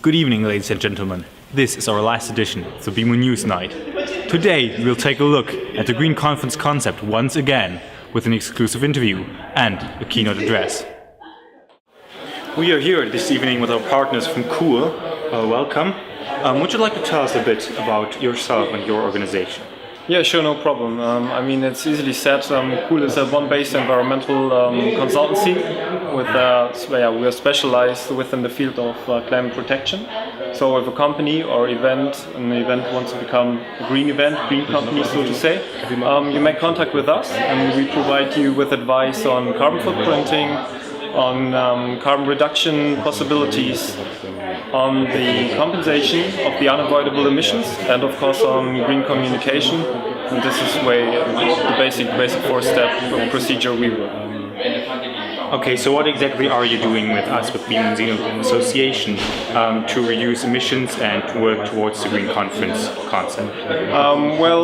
Good evening, ladies and gentlemen. This is our last edition of the BIMUN News Night. Today we'll take a look at the Green Conference concept once again with an exclusive interview and a keynote address. We are here this evening with our partners from Cool. Welcome. Would you like to tell us a bit about yourself and your organization? Yeah, sure, no problem. It's easily said. Cool is a Bonn-based environmental consultancy. We are specialized within the field of climate protection. So if a company or an event wants to become a green event, green company, so to say, you make contact with us and we provide you with advice on carbon footprinting, on carbon reduction possibilities, on the compensation of the unavoidable emissions, and of course on green communication. And this is the basic four-step procedure we work. Okay, so what exactly are you doing with us, with BIMUN Association, to reduce emissions and to work towards the Green Conference concept?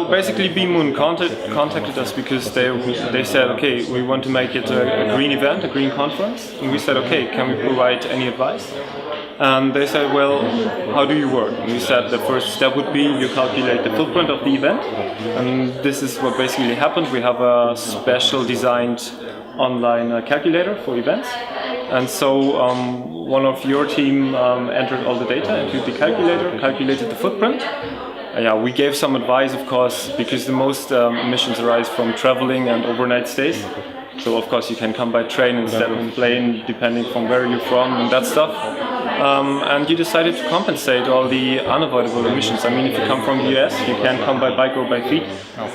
Basically BIMUN contacted us because they said, okay, we want to make it a green event, a green conference. And we said, okay, can we provide any advice? And they said, well, how do you work? And we said the first step would be you calculate the footprint of the event. And this is what basically happened. We have a special designed online calculator for events. And so one of your team entered all the data into the calculator, calculated the footprint. We gave some advice, of course, because the most emissions arise from traveling and overnight stays. So of course you can come by train instead of plane, depending from where you're from and that stuff. And you decided to compensate all the unavoidable emissions. I mean, if you come from the US, you can't come by bike or by feet.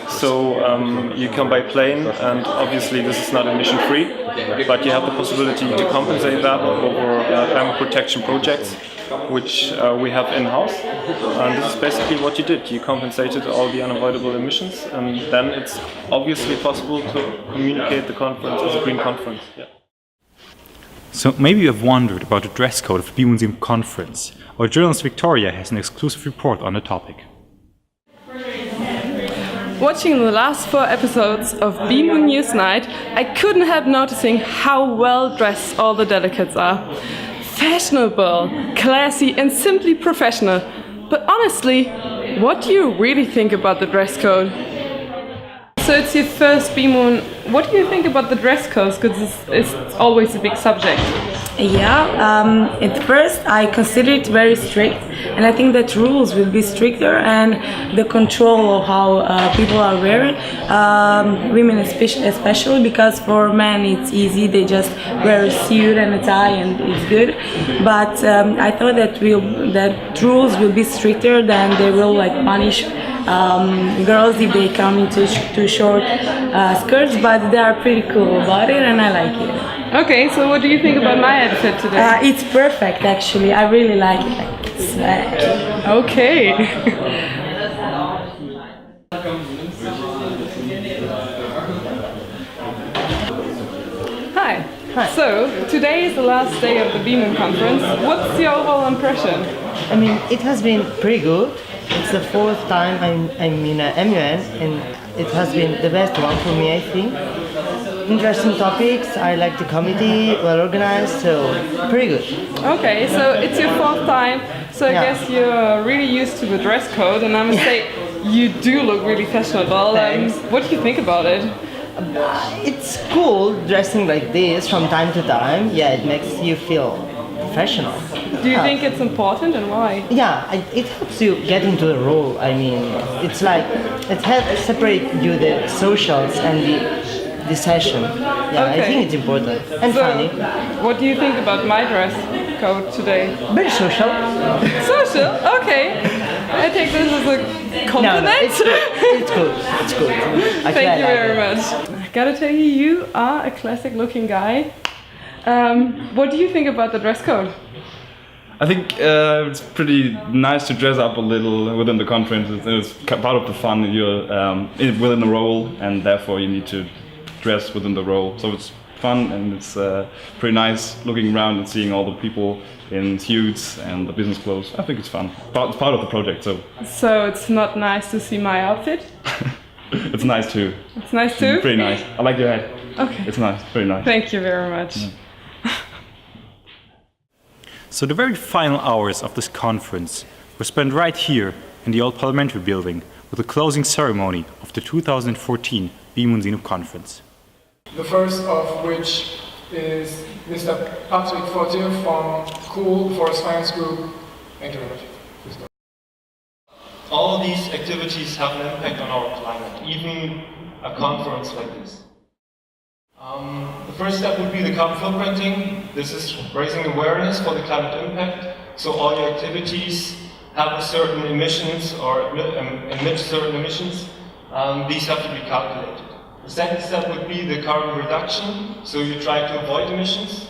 So you come by plane, and obviously this is not emission free, but you have the possibility to compensate that over climate protection projects, which we have in-house. And this is basically what you did. You compensated all the unavoidable emissions, and then it's obviously possible to communicate the conference as a green conference. Yeah. So maybe you have wondered about the dress code of the BIMUN Conference. Our journalist Victoria has an exclusive report on the topic. Watching the last 4 episodes of BIMUN News Night, I couldn't help noticing how well dressed all the delegates are. Fashionable, classy and simply professional. But honestly, what do you really think about the dress code? So it's your first BIMUN. What do you think about the dress codes? Because it's always a big subject. Yeah, at first I consider it very strict, and I think that rules will be stricter, and the control of how people are wearing, women especially, because for men it's easy, they just wear a suit and a tie and it's good. But I thought that rules will be stricter, than they will punish girls if they come into too short skirts, but they are pretty cool about it and I like it. Okay, so what do you think about my outfit today? It's perfect actually, I really like it. Okay. Hi. Hi. So, today is the last day of the BIMUN Conference. What's your overall impression? I mean, it has been pretty good. It's the 4th time I'm in MUN, and it has been the best one for me, I think. Interesting topics, I like the committee, well organized, so pretty good. Okay, so it's your 4th time, so I guess you're really used to the dress code, and I must say, you do look really fashionable. What do you think about it? It's cool dressing like this from time to time. Yeah, it makes you feel professional. Do you think it's important, and why? Yeah, it helps you get into the role. I mean, it's like, it helps separate you the socials and the session. Yeah, Okay. I think it's important and funny. What do you think about my dress code today? Very social. Social? Okay. I take this as a compliment. No, it's good. It's good. It's good. Thank you very much. I gotta tell you, you are a classic looking guy. What do you think about the dress code? I think it's pretty nice to dress up a little within the conference. It's part of the fun. You're within the role, and therefore you need to dress within the role. So it's fun, and it's pretty nice looking around and seeing all the people in suits and the business clothes. I think it's fun. It's part of the project. So it's not nice to see my outfit? It's nice too. It's nice too? Pretty nice. I like your hat. Okay. It's nice. Very nice. Thank you very much. So the very final hours of this conference were spent right here in the old parliamentary building with the closing ceremony of the 2014 BIMUN Conference. The first of which is Mr. Patrick Fortier from Cool Forest Finance Group. Thank you very much. All these activities have an impact on our climate, even a conference like this. The first step would be the carbon footprinting. This is raising awareness for the climate impact. So all your activities have a certain emissions or emit certain emissions. These have to be calculated. The second step would be the carbon reduction. So you try to avoid emissions.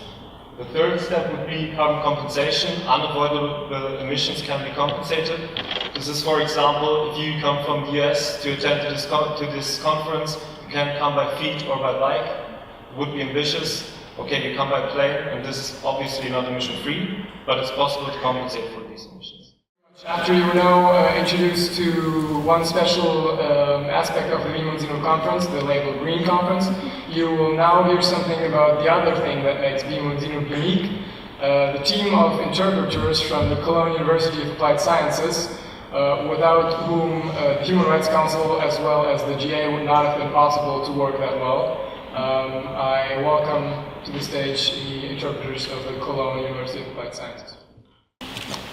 The third step would be carbon compensation. Unavoidable emissions can be compensated. This is, for example, if you come from the US to attend to this conference, you can come by feet or by bike. It would be ambitious. Okay, you come by plane, and this is obviously not emission-free, but it's possible to compensate for these emissions. After you were now introduced to one special aspect of the BIMUN Conference, the label Green Conference, you will now hear something about the other thing that makes BIMUN unique. The team of interpreters from the Cologne University of Applied Sciences, without whom the Human Rights Council as well as the GA would not have been possible to work that well. I welcome to the stage the interpreters of the Cologne University of Applied Sciences.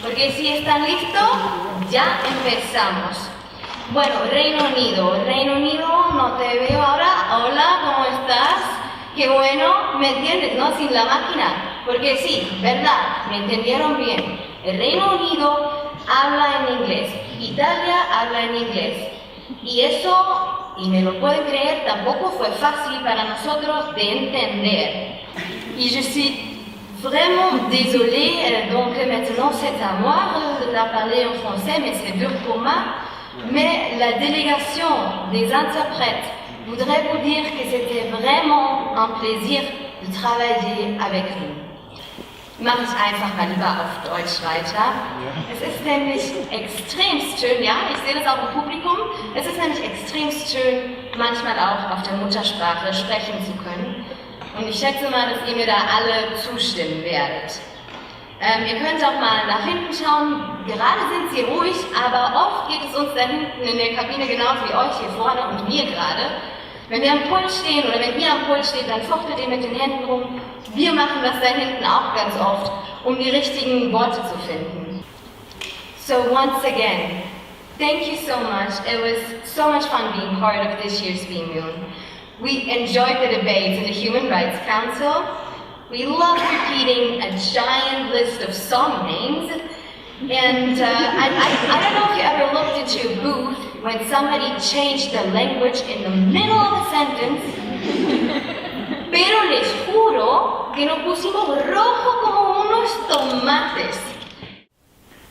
Porque si están listos, ya empezamos. Bueno, Reino Unido, no te veo ahora. Hola, ¿cómo estás? Qué bueno, ¿me entiendes, no? Sin la máquina. Porque sí, verdad, me entendieron bien. El Reino Unido habla en inglés, Italia habla en inglés. Y eso, y me lo pueden creer, tampoco fue fácil para nosotros de entender. Y je suis vraiment désolée, donc maintenant c'est à moi de la parler en français, mais c'est dur pour moi. Mais la délégation des interprètes voudrait vous dire que c'était vraiment un plaisir de travailler avec vous. Mache ich einfach mal lieber auf Deutsch weiter. Es ist nämlich extremst schön, ja, ich sehe das auch im Publikum, es ist nämlich extremst schön, manchmal auch auf der Muttersprache sprechen zu können. Und ich schätze mal, dass ihr mir da alle zustimmen werdet. Ihr könnt auch mal nach hinten schauen, gerade sind sie ruhig, aber oft geht es uns da hinten in der Kabine genauso wie euch hier vorne und mir gerade. Wenn wir am Pult stehen oder wenn ihr am Pult steht, dann fuchtelt ihr mit den Händen rum. Wir machen das da hinten auch ganz oft, um die richtigen Worte zu finden. So once again, thank you so much. It was so much fun being part of this year's BIMUN. We enjoyed the debates in the Human Rights Council. We loved repeating a giant list of song names. And I don't know if you ever looked into a booth when somebody changed the language in the middle of a sentence. Pero les juro que nos pusimos rojo como unos tomates.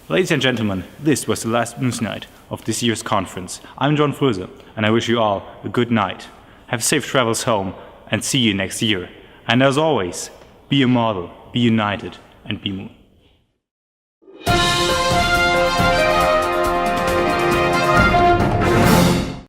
Ladies and gentlemen, this was the last news night of this year's conference. I'm John Fröse, and I wish you all a good night. Have safe travels home, and see you next year. And as always, be a model, be united, and be BIMUN.